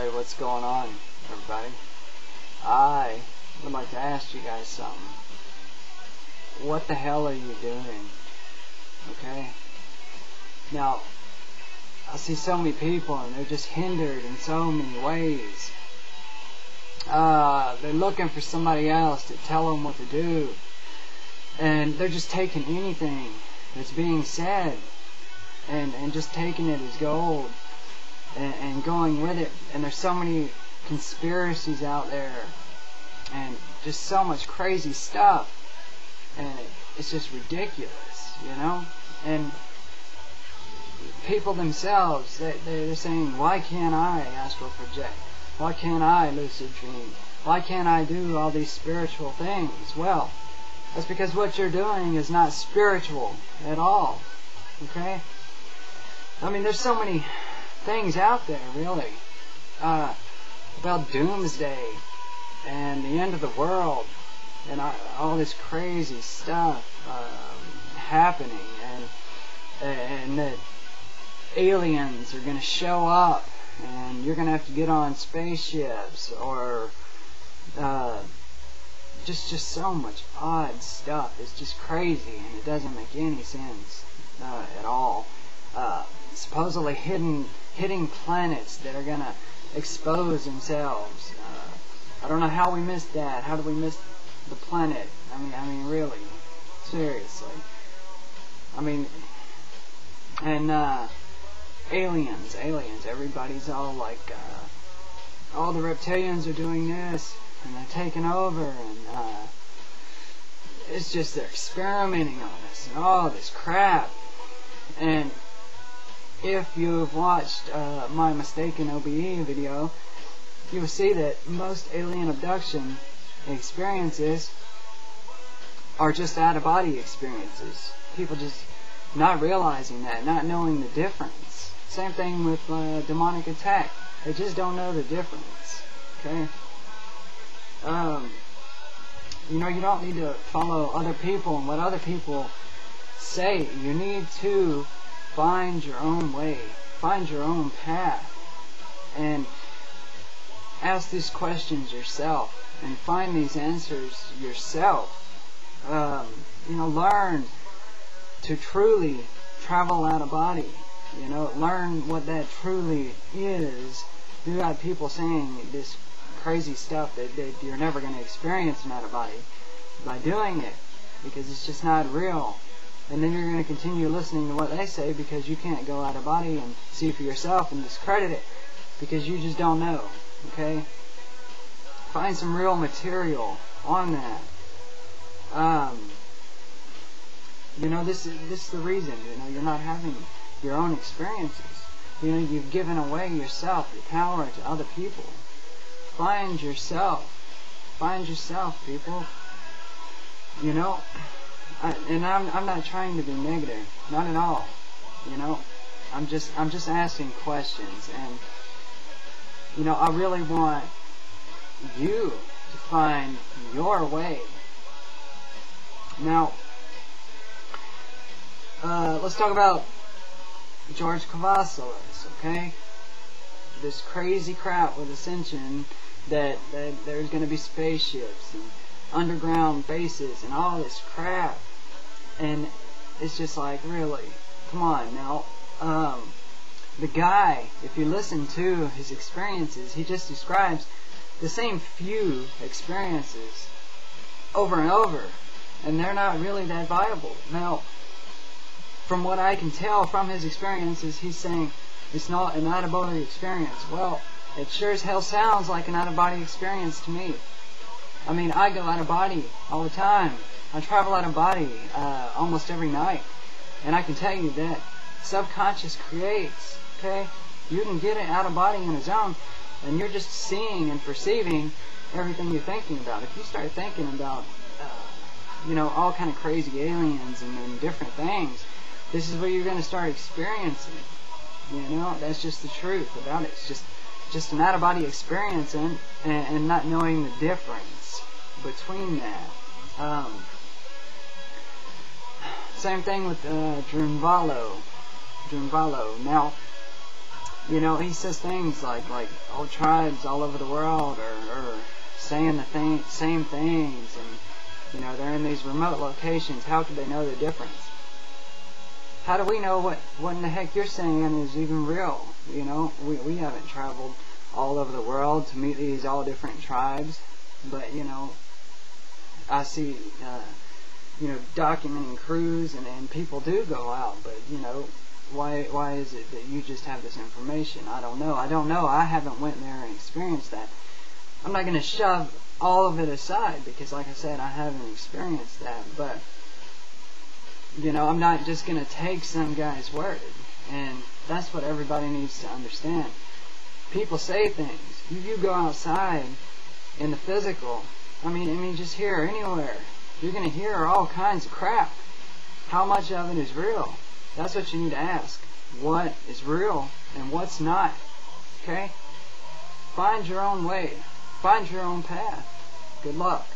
Hey, what's going on, everybody? I would like to ask you guys something. What the hell are you doing? Okay? Now, I see so many people and they're just hindered in so many ways. They're looking for somebody else to tell them what to do. And they're just taking anything that's being said and just taking it as gold and going with it. And there's so many conspiracies out there and just so much crazy stuff. And it's just ridiculous, you know? And people themselves, they're saying, why can't I astral project? Why can't I lucid dream? Why can't I do all these spiritual things? Well, that's because what you're doing is not spiritual at all. Okay? I mean, there's so many things out there, really, about doomsday and the end of the world and all this crazy stuff happening, and that aliens are going to show up and you're going to have to get on spaceships, or just so much odd stuff. It's just crazy and it doesn't make any sense at all. Supposedly hitting planets that are going to expose themselves. I don't know how we missed that. How did we miss the planet? I mean, really, seriously. I mean, and aliens. Everybody's all like, all the reptilians are doing this, and they're taking over, and it's just they're experimenting on us and all this crap. And if you've watched my mistaken OBE video, you will see that most alien abduction experiences are just out-of-body experiences. People just not realizing that, not knowing the difference. Same thing with demonic attack. They just don't know the difference. Okay? You know, you don't need to follow other people and what other people say. You need to find your own way, find your own path, and ask these questions yourself and find these answers yourself. You know, learn to truly travel out of body. You know, learn what that truly is. You got people saying this crazy stuff that you're never going to experience an out of body by doing it, because it's just not real. And then you're going to continue listening to what they say because you can't go out of body and see for yourself and discredit it because you just don't know. Okay? Find some real material on that. You know, this is the reason. You know, you're not having your own experiences. You know, you've given away yourself, your power, to other people. Find yourself. Find yourself, people. You know, and I'm not trying to be negative, not at all. You know, I'm just asking questions, and you know, I really want you to find your way. Now, let's talk about George Cavazos, okay? This crazy crap with Ascension, that there's going to be spaceships and underground bases and all this crap. And it's just like, really, come on now. The guy, if you listen to his experiences, he just describes the same few experiences over and over, and they're not really that viable. Now, from what I can tell from his experiences, he's saying it's not an out-of-body experience. Well, it sure as hell sounds like an out-of-body experience to me. I mean, I go out of body all the time. I travel out of body almost every night. And I can tell you that subconscious creates, okay? You can get it out of body in a zone, and you're just seeing and perceiving everything you're thinking about. If you start thinking about, you know, all kind of crazy aliens and different things, this is what you're going to start experiencing. You know, that's just the truth about it. It's just an out-of-body experience and not knowing the difference between that. Same thing with Drunvalo. Now, You know, he says things like old tribes all over the world are saying the same things, and you know, they're in these remote locations. How could they know the difference? How do we know what in the heck you're saying is even real? You know, we haven't traveled all over the world to meet these all different tribes, but you know, I see you know, documenting crews and people do go out, but you know, why is it that you just have this information? I don't know. I haven't went there and experienced that. I'm not going to shove all of it aside because, like I said, I haven't experienced that. But you know, I'm not just going to take some guy's word, and that's what everybody needs to understand. People say things. You go outside in the physical. I mean, just here, anywhere. You're going to hear all kinds of crap. How much of it is real? That's what you need to ask. What is real and what's not? Okay? Find your own way. Find your own path. Good luck.